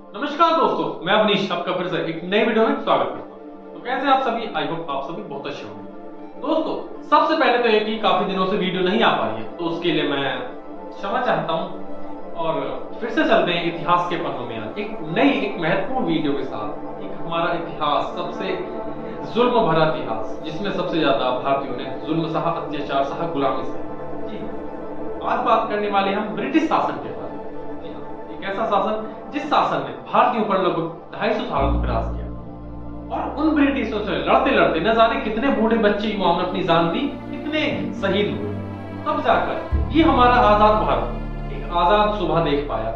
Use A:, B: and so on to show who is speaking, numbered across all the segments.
A: नमस्कार दोस्तों, मैं अवनीश आपका फिर से एक नई वीडियो में स्वागत करता हूँ। तो कैसे आप सभी? आई होप आप सभी बहुत अच्छे होंगे। दोस्तों, सबसे पहले तो ये कि काफी दिनों से वीडियो नहीं आ पाई है, तो उसके लिए मैं क्षमा चाहता हूँ और फिर से चलते हैं इतिहास के पन्नों में आज एक महत्वपूर्ण वीडियो के साथ। एक हमारा इतिहास, सबसे जुल्म भरा इतिहास, जिसमें सबसे ज्यादा भारतीयों ने जुल्म सहा, अत्याचार सहा, गुलामी सही। जी हाँ, आज बात करने वाले हम ब्रिटिश शासन के बारे में। जी हाँ, एक ऐसा शासन जिस शासन ने भारतीयों पर लगभग 250 सालों तक राज किया और उन ब्रिटिशों से लड़ते लड़ते न जाने कितने बूढ़े बच्चे युवाओं ने अपनी जान दी, कितने शहीद हुए। तब जाकर ये हमारा आजाद भारत एक आजाद सुबह देख पाया।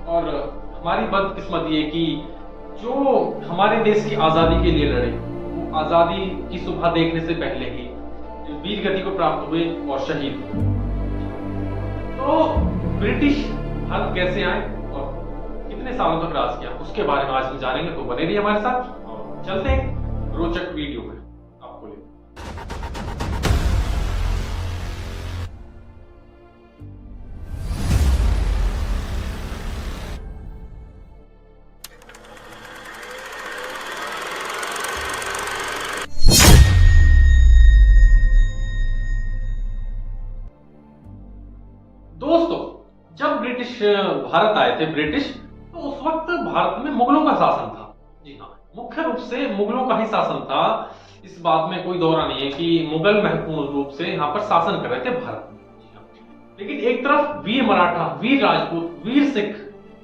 A: और हमारी बदकिस्मत ये कि जो हमारे देश की आजादी के लिए लड़े, वो आजादी की सुबह देखने से पहले ही वीर गति को प्राप्त हुए और शहीद हुए। तो ब्रिटिश भारत कैसे आए और कितने सालों तक राज किया, उसके बारे में आज हम जानेंगे। तो बने रहिए हमारे साथ और चलते हैं रोचक वीडियो में आपको ले। दोस्तों, जब ब्रिटिश भारत आए थे तो उस वक्त भारत में मुगलों का शासन था। जी हाँ, मुख्य रूप से मुगलों का ही शासन था। इस बात में कोई दौरा नहीं है कि मुगल महत्वपूर्ण रूप से यहाँ पर शासन कर रहे थे भारत में। जी हाँ, लेकिन एक तरफ वीर मराठा, वीर राजपूत, वीर सिख,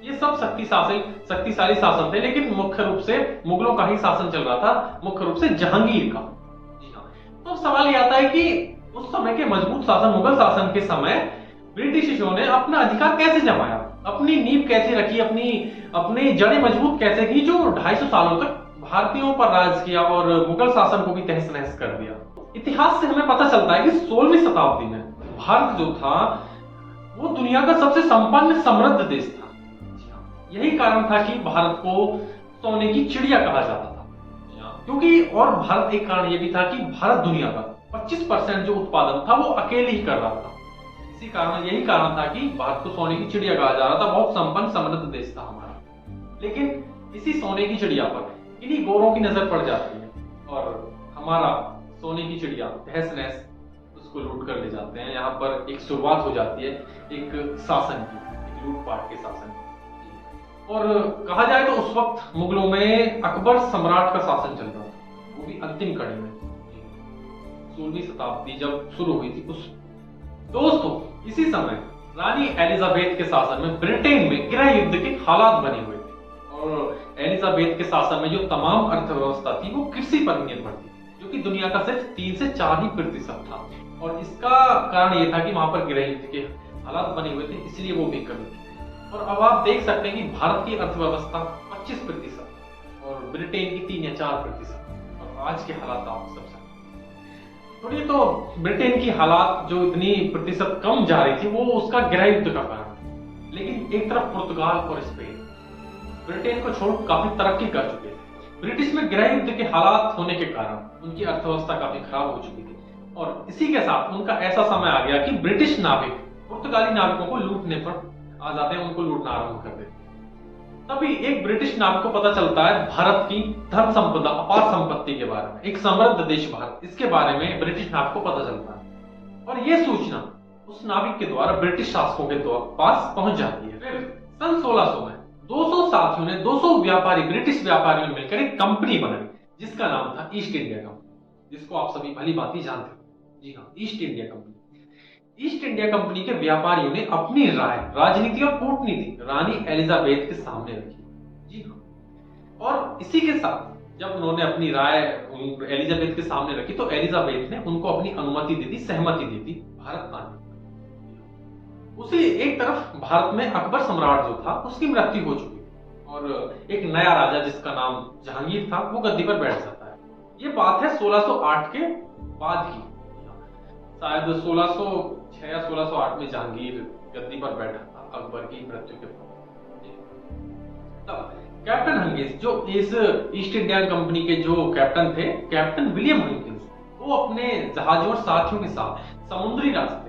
A: ये सब शक्तिशाली शासन थे, लेकिन मुख्य रूप से मुगलों का ही शासन चल रहा था, मुख्य रूप से जहांगीर का। जी हाँ, तो सवाल ये आता है कि उस समय के मजबूत शासन, मुगल शासन के समय ब्रिटिशों ने अपना अधिकार कैसे जमाया, अपनी नींव कैसे रखी, अपनी जड़ें मजबूत कैसे की, जो 250 सालों तक भारतीयों पर राज किया और मुगल शासन को भी तहस नहस कर दिया। इतिहास से हमें पता चलता है कि 16वीं शताब्दी में भारत जो था वो दुनिया का सबसे संपन्न समृद्ध देश था। यही कारण था कि भारत को सोने की चिड़िया कहा जाता था। क्योंकि और भारत एक कारण ये भी था कि भारत दुनिया का 25% जो उत्पादन था वो अकेले ही कर रहा था। यही कारण था कि भारत को सोने की चिड़िया कहा जा रहा था। बहुत संपन्न समृद्ध देश था हमारा। लेकिन इसी सोने की चिड़िया पर इन्हीं गोरों की नजर पड़ जाती है और हमारा सोने की चिड़िया तहस नहस उसको लूट कर ले जाते हैं। यहाँ पर एक शुरुआत हो जाती है एक शासन की, एक लूटपाट के शासन की। और कहा जाए तो उस वक्त मुगलों में अकबर सम्राट का शासन चल रहा था, वो भी अंतिम कड़ी में। 16वीं शताब्दी जब शुरू हुई थी उस दोस्तों, इसी समय रानी एलिजाबेथ के शासन में ब्रिटेन में गृह युद्ध के हालात बने हुए थे और एलिजाबेथ के शासन में जो तमाम अर्थव्यवस्था थी वो कृषि पर निर्भर थी, जो कि दुनिया का सिर्फ 3 से 4 ही प्रतिशत था। और इसका कारण ये था कि वहां पर गृह युद्ध के हालात बने हुए थे, इसलिए वो भी कमी थी। और अब आप देख सकते हैं कि भारत की अर्थव्यवस्था 25% और ब्रिटेन की 3 या 4%। और आज के हालात आप सब थोड़ी, तो ब्रिटेन की हालात जो इतनी प्रतिशत कम जा रही थी वो उसका गृह युद्ध का कारण। लेकिन एक तरफ पुर्तगाल और स्पेन ब्रिटेन को छोड़ काफी तरक्की कर चुके थे। ब्रिटिश में गृह युद्ध के हालात होने के कारण उनकी अर्थव्यवस्था काफी खराब हो चुकी थी और इसी के साथ उनका ऐसा समय आ गया कि ब्रिटिश नाविक पुर्तगाली नाविकों को लूटने पर आ जाते हैं, उनको लूटना आरंभ कर देते हैं। तभी एक ब्रिटिश नाविक को पता चलता है भारत की धन संपदा, अपार संपत्ति के बारे में, एक समृद्ध देश भारत, इसके बारे में ब्रिटिश नाविक को पता चलता है और यह सूचना उस नाविक के द्वारा ब्रिटिश शासकों के पास पहुंच जाती है। फिर सन 1600 में 200 साथियों ने, 200 ब्रिटिश व्यापारियों ने मिलकर एक कंपनी बनाई जिसका नाम था ईस्ट इंडिया कंपनी, जिसको आप सभी भली भांति जानते हो। जी हाँ, east India company. East India company के व्यापारियों ने अपनी राय राजनीति और कूटनीति रानी एलिजाबेथ के सामने रखी। जी हाँ, और इसी के साथ जब उन्होंने अपनी राय एलिजाबेथ के सामने रखी तो एलिजाबेथ ने उनको अपनी अनुमति दे दी, सहमति दे दी भारत आने। उसी एक तरफ भारत में अकबर सम्राट जो था उसकी मृत्यु हो चुकी और एक नया राजा जिसका नाम जहांगीर था वो गद्दी पर बैठ जाता है। ये बात है 1608 के बाद की, शायद 1606 या 1608 में जहांगीर गद्दी पर बैठा था अकबर की मृत्यु के बाद। तब कैप्टन हंगिस, जो इस ईस्ट इंडिया कंपनी के जो कैप्टन थे, कैप्टन विलियम हंगिस, वो अपने जहाजों और साथियों के साथ समुद्री रास्ते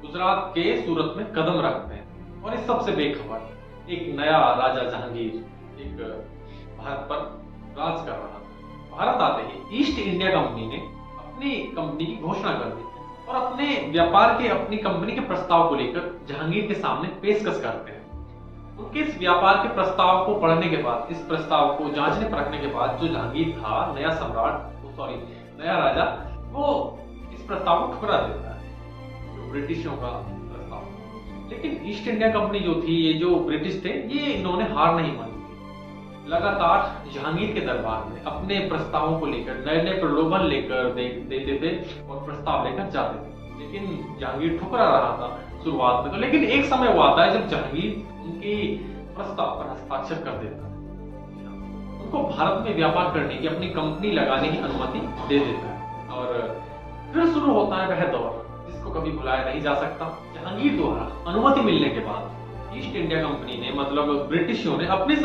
A: गुजरात के सूरत में कदम रखते हैं और इस सबसे बेखबर एक नया राजा जहांगीर एक भारत पर राज कर रहा था। भारत आते ही ईस्ट इंडिया कंपनी ने अपनी कंपनी की घोषणा कर दी और अपने व्यापार के अपनी कंपनी के प्रस्ताव को लेकर जहांगीर के सामने पेशकश करते हैं। उनके इस व्यापार के प्रस्ताव को पढ़ने के बाद, इस प्रस्ताव को जांचने परखने के बाद जो जहांगीर था, नया सम्राट, सॉरी नया राजा, वो इस प्रस्ताव को ठुकरा देता है, जो ब्रिटिशों का प्रस्ताव। लेकिन ईस्ट इंडिया कंपनी जो थी, ये जो ब्रिटिश थे, ये इन्होंने हार नहीं मानी। लगातार जहांगीर के दरबार में अपने प्रस्तावों को लेकर नए नए प्रलोभन लेकर देते थे और प्रस्ताव लेकर जाते थे, लेकिन जहांगीर ठुकरा रहा था शुरुआत में तो। लेकिन एक समय वो आता है जब जहांगीर उनके प्रस्ताव पर हस्ताक्षर कर देता है, उनको भारत में व्यापार करने की, अपनी कंपनी लगाने की अनुमति दे देता है और फिर शुरू होता है वह दौर जिसको कभी भुलाया नहीं जा सकता। जहांगीर द्वारा अनुमति मिलने के बाद ईस्ट इंडिया कंपनी ने, मतलब ब्रिटिशों ने, अपनी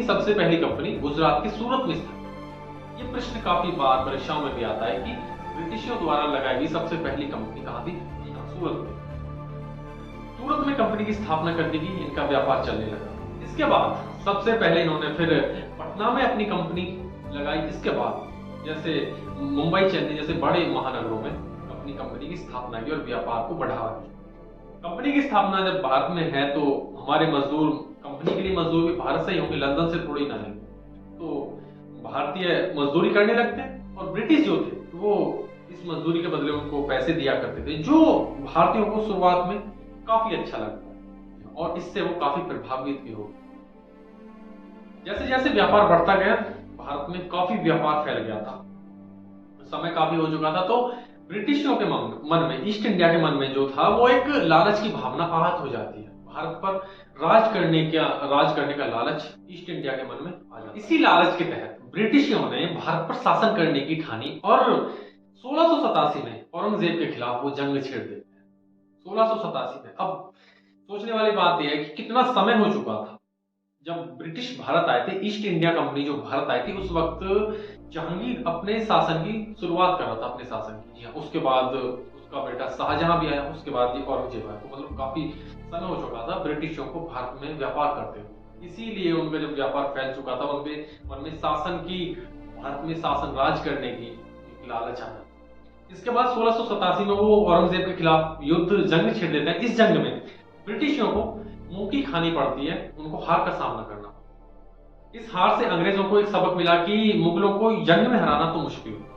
A: सबसे पहली कंपनी गुजरात के सूरत में स्थापित। ये प्रश्न काफी बार परीक्षाओं में भी आता है कि ब्रिटिशों द्वारा लगाई गई सबसे पहली कंपनी कहाँ थी? सूरत में। सूरत में कंपनी की स्थापना कर दी गई, इनका व्यापार चलने लगा। इसके बाद सबसे पहले इन्होंने फिर पटना में अपनी कंपनी लगाई। इसके बाद जैसे मुंबई, चेन्नई जैसे बड़े महानगरों में अपनी कंपनी की स्थापना की और व्यापार को बढ़ावा दिया। कंपनी की स्थापना जब भारत में है तो हमारे मजदूर, कंपनी के लिए मजदूर भी भारत से ही होंगे, लंदन से थोड़ी ना है, तो भारतीय मजदूरी करने लगते हैं। और ब्रिटिश जो थे वो इस मजदूरी के बदले उनको पैसे दिया करते थे, जो भारतीयों को शुरुआत में काफी अच्छा लगता है और इससे वो काफी प्रभावित भी हो। जैसे जैसे व्यापार बढ़ता गया, भारत में काफी व्यापार फैल गया था, समय काफी हो चुका था, तो ब्रिटिशों के मन में, ईस्ट इंडिया के मन में जो था, वो एक लालच की भावना आहत हो जाती है। भारत पर राज करने का लालच ईस्ट इंडिया के मन में आ जाता है। इसी लालच के तहत ब्रिटिशों ने भारत पर शासन करने की ठानी और 1687 में औरंगजेब के खिलाफ वो जंग छेड़ देते हैं। 1687 में। अब सोचने वाली बात यह है कि कितना समय हो चुका था जब ब्रिटिश भारत आए थे। ईस्ट इंडिया कंपनी जो भारत आई थी, उस वक्त जहांगीर अपने शासन की शुरुआत कर रहा था, अपने शासन की। जी हाँ, उसके बाद उसका बेटा शाहजहां भी आया, उसके बाद ये औरंगजेब आया। तो मतलब काफी समय हो चुका था ब्रिटिशों को भारत में व्यापार करते हुए। इसीलिए उनका जब व्यापार फैल चुका था, उनके मन में शासन की, भारत में शासन राज करने की एक लालच आ जाती। इसके बाद 1687 में वो औरंगजेब के खिलाफ युद्ध, जंग छेड़ देते हैं। इस जंग में ब्रिटिशों को मुंह की खानी पड़ती है, उनको हार का सामना करना। इस हार से अंग्रेजों को एक सबक मिला कि मुगलों को जंग में हराना तो मुश्किल है।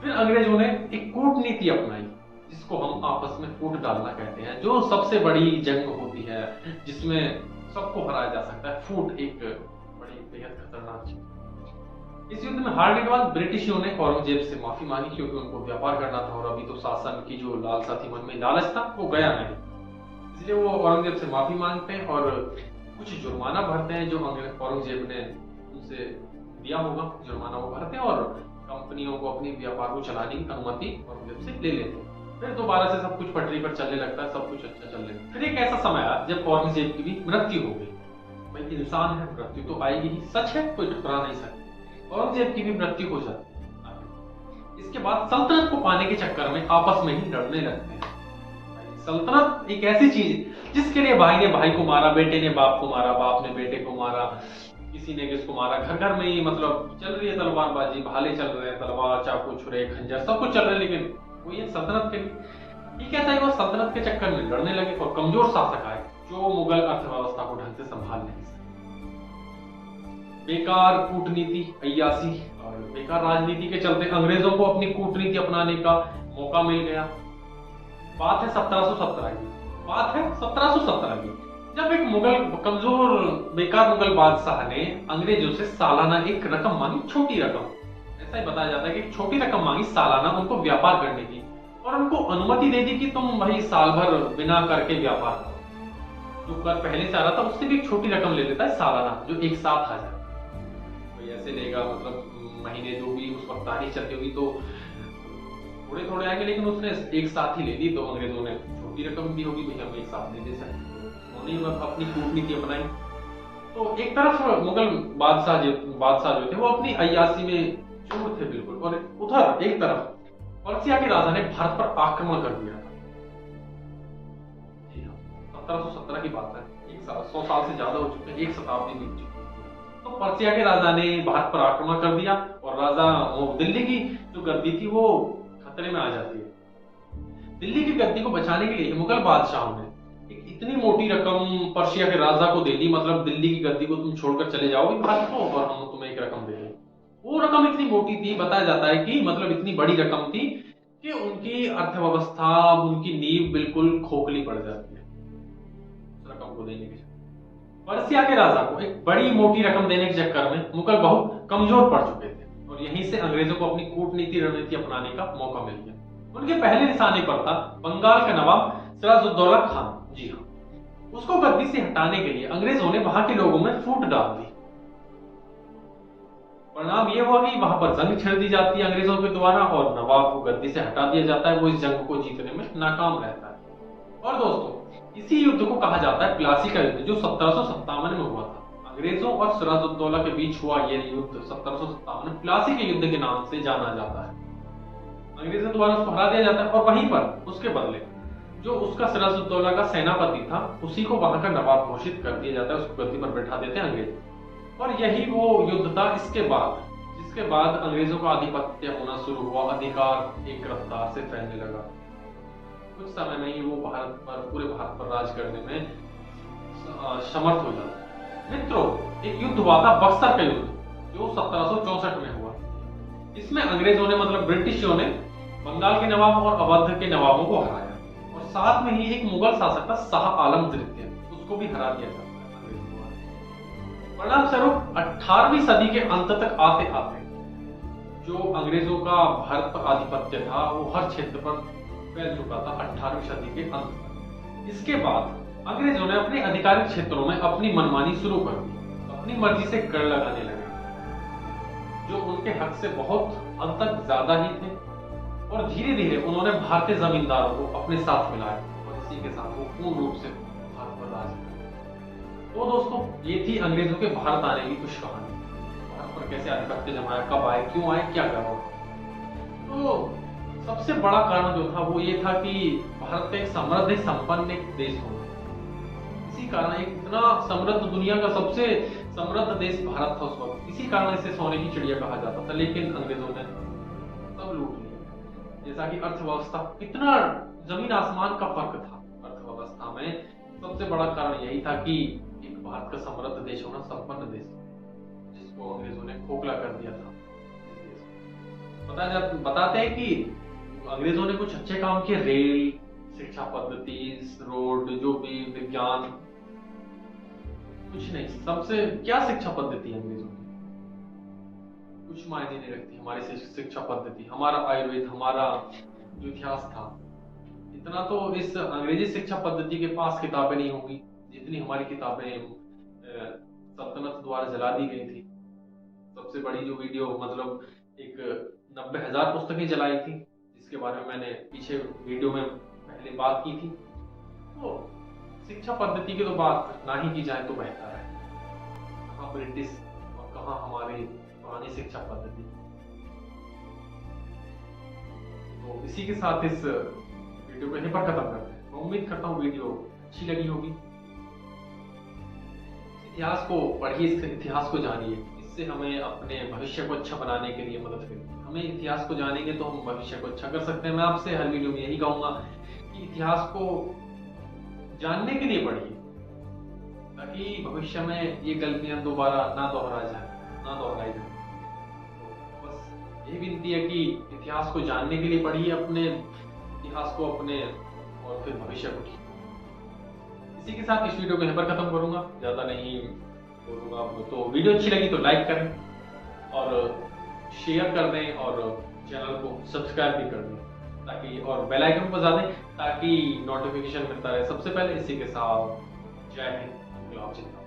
A: फिर अंग्रेजों ने एक कूटनीति अपनाई, जिसको हम आपस में फूट डालना कहते हैं, जो सबसे बड़ी जंग होती है जिसमें सबको हराया जा सकता है। फूट एक बड़ी बेहद खतरनाक चीज। इस युद्ध में हारने के बाद ब्रिटिशों ने औरंगजेब से माफी मांगी, क्योंकि उनको व्यापार करना था और अभी तो शासन की जो लालसा थी, मन में लालच था, वो गया नहीं। इसलिए वो औरंगजेब से माफी मांगते हैं और कुछ जुर्माना भरते हैं जो औरंगजेब ने उनसे दिया होगा। जुर्माना वो भरते हैं और कंपनियों को अपनी व्यापार को चलाने की अनुमति औरंगजेब से ले लेते हैं। फिर दोबारा से सब कुछ पटरी पर चलने लगता है, सब कुछ अच्छा चलने लगता है। फिर एक ऐसा समय आया जब औरंगजेब की भी मृत्यु हो गई। भाई इंसान है, मृत्यु तो आएगी ही, सच है, कोई ठुकरा नहीं सकता। औरंगजेब की भी मृत्यु हो जाती है। इसके बाद सल्तनत को पाने के चक्कर में आपस में ही लड़ने लगते हैं। सल्तनत एक ऐसी चीज जिसके लिए भाई ने भाई को मारा, बेटे ने बाप को मारा, बाप ने बेटे को मारा, किसी ने किसको मारा, घर घर में ही मतलब चल रही है तलवारबाजी, भाले चल रहे हैं, तलवार, चाकू, छुरे, खंजर, सब कुछ चल रहा है। लेकिन वो ये सल्तनत के लिए ठीक है, वो सल्तनत के चक्कर में लड़ने लगे और कमजोर शासक आए जो मुगल अर्थव्यवस्था को ढंग से संभाल नहीं सके। बेकार कूटनीति, अय्यासी और बेकार राजनीति के चलते अंग्रेजों को अपनी कूटनीति अपनाने का मौका मिल गया। बात है 1717 की, बात है 1717 की, जब एक मुगल, कमजोर बेकार मुगल बादशाह ने अंग्रेजों से सालाना एक रकम मांगी, छोटी रकम। ऐसा ही बताया जाता है कि एक छोटी रकम मांगी सालाना उनको व्यापार करने की, और उनको अनुमति दे दी कि तुम भाई साल भर बिना कर के व्यापार करो। जो कर पहले से आ रहा था उससे भी एक छोटी रकम ले लेता है सालाना, जो एक साथ आ जाए। कोई ऐसे लेगा, मतलब महीने जो भी उस वक्त तारीख चलती होगी तो थोड़े थोड़े आएंगे, लेकिन उसने एक साथ ही ले ली। तो अंग्रेजों ने छोटी रकम भी होगी, भाई हम एक साथ नहीं दे सकते, उन्होंने अपनी कूटनीति अपनाई। तो एक तरफ मुगल बादशाह जो थे वो अपनी अय्यासी में चूर थे बिल्कुल, और उधर एक तरफ पर्सिया के राजा ने भारत पर आक्रमण कर दिया था। 1717 की बात है। 100 साल से ज्यादा हो चुके हैं, एक शताब्दी बीत चुकी है। तो पर्सिया के राजा ने भारत पर आक्रमण कर दिया और दिल्ली की जो गद्दी थी वो खतरे में आ जाती है। दिल्ली की गद्दी को बचाने के लिए मुगल बादशाहों ने एक इतनी मोटी रकम पर्शिया के राजा को दे दी, मतलब दिल्ली की गद्दी को तुम छोड़कर चले जाओगे भारत को और हम तुम्हें एक रकम दे देंगे। वो रकम इतनी मोटी थी, बताया जाता है कि मतलब इतनी बड़ी रकम थी कि उनकी अर्थव्यवस्था, उनकी नींव बिल्कुल खोखली पड़ जाती है उस रकम को देने के चक्कर। पर्सिया के राजा को एक बड़ी मोटी रकम देने के चक्कर में मुगल बहुत कमजोर पड़ चुके थे और यहीं से अंग्रेजों को अपनी कूटनीति रणनीति अपनाने का मौका मिल गया। उनके पहले निशाने पर था बंगाल का नवाब सिराजुद्दौला खान। जी हाँ, उसको गद्दी से हटाने के लिए अंग्रेजों ने वहां के लोगों में फूट डाल दी। परिणाम ये हुआ कि वहां पर जंग छेड़ दी जाती है अंग्रेजों के द्वारा और नवाब को गद्दी से हटा दिया जाता है। वो इस जंग को जीतने में नाकाम रहता है। और दोस्तों, इसी युद्ध को कहा जाता है प्लासी का युद्ध, जो 1757 में हुआ था। अंग्रेजों और सिराजुद्दौला के बीच हुआ यह युद्ध 1757 प्लासी के युद्ध के नाम से जाना जाता है। अंग्रेजों द्वारा उसको हरा दिया जाता है और वहीं पर उसके बदले जो उसका सिराजुद्दौला का सेनापति था उसी को वहां का नवाब घोषित कर दिया जाता है, उसको गद्दी पर बैठा देते हैं अंग्रेज। और यही वो युद्ध था जिसके बाद अंग्रेजों का आधिपत्य होना शुरू हुआ, अधिकार एक रफ्तार से फैलने लगा। कुछ समय में ही वो पूरे भारत पर राज करने में समर्थ हो जाता। मित्रों, एक युद्ध हुआ था बक्सर का युद्ध, जो 1764 में हुआ। इसमें अंग्रेजों ने मतलब ब्रिटिशों ने बंगाल के नवाब और अवध के नवाबों को हराया और साथ में ही एक मुगल शासक था शाह आलम द्वितीय, उसको भी हरा दिया जाता है। परिणाम स्वरूप 18वीं सदी के अंत तक आते आते जो अंग्रेजों का भारत पर आधिपत्य था वो हर क्षेत्र पर फैल चुका था 18वीं सदी के अंत तक। इसके बाद अंग्रेजों ने अपने आधिकारिक क्षेत्रों में अपनी मनमानी शुरू कर दी, अपनी मर्जी से कर लगाने लगे जो उनके हक से बहुत हद तक ज्यादा ही थे और धीरे धीरे उन्होंने भारतीय जमींदारों को अपने साथ मिलाया और इसी के साथ वो पूर्ण रूप से भारत पर राज किया। तो दोस्तों, ये थी अंग्रेजों के भारत आने की कुछ कहानी। भारत पर कैसे आधिपत्य जमाया, कब आए, क्यों आए, क्या करा। तो सबसे बड़ा कारण जो था वो ये था कि भारत एक समृद्ध संपन्न एक देश होना। इसी कारण एक इतना समृद्ध, दुनिया का सबसे समृद्ध देश भारत था उस वक्त। इसी कारण इसे सोने की चिड़िया कहा जाता था। लेकिन अंग्रेजों ने सब लूट लिया। जैसा कि अर्थव्यवस्था, कितना जमीन आसमान का फर्क था अर्थव्यवस्था में। सबसे बड़ा कारण यही था कि एक भारत का समृद्ध देश होना, संपन्न देश, जिसको अंग्रेजों ने खोखला कर दिया था। बताते हैं कि अंग्रेजों ने कुछ अच्छे काम किए, रेल, शिक्षा पद्धति, रोड, जो भी विज्ञान, कुछ नहीं। सबसे क्या शिक्षा पद्धति अंग्रेजों की कुछ मायने नहीं रखती। हमारी शिक्षा पद्धति, हमारा आयुर्वेद, हमारा जो इतिहास था, इतना तो इस अंग्रेजी शिक्षा पद्धति के पास किताबें नहीं होंगी जितनी हमारी किताबें सल्तनत द्वारा जला दी गई थी। सबसे बड़ी जो वीडियो, मतलब एक 90,000 पुस्तकें जलाई थी, जिसके बारे में मैंने पीछे वीडियो में पहले बात की थी। तो शिक्षा पद्धति की तो बात ना ही की जाए तो बेहतर है। कहाँ ब्रिटिश और कहाँ हमारी पुरानी शिक्षा पद्धति। तो इसी के साथ इस वीडियो को यहीं पर खत्म करते हैं। मैं उम्मीद करता हूँ वीडियो अच्छी लगी होगी। इतिहास को पढ़िए, इस इतिहास को जानिए, इससे हमें अपने भविष्य को अच्छा बनाने के लिए मदद मिलती है। हमें इतिहास को जानेंगे तो हम भविष्य को अच्छा कर सकते हैं। मैं आपसे हर वीडियो में यही कहूंगा कि इतिहास को जानने के लिए पढ़िए, ताकि भविष्य में ये गलतियां दोबारा ना दोहराई जाए। तो बस यही विनती है कि इतिहास को जानने के लिए पढ़िए, अपने इतिहास को अपने और फिर भविष्य को। इसी के साथ इस वीडियो को यहीं पर खत्म करूंगा, ज्यादा नहीं बोलूंगा। तो वीडियो अच्छी लगी तो लाइक करें और शेयर कर दें और चैनल को सब्सक्राइब भी कर दें, ताकि और बेल आइकन बजा दें ताकि नोटिफिकेशन मिलता रहे सबसे पहले। इसी के साथ जय हिंद, इंकलाब जिंदाबाद।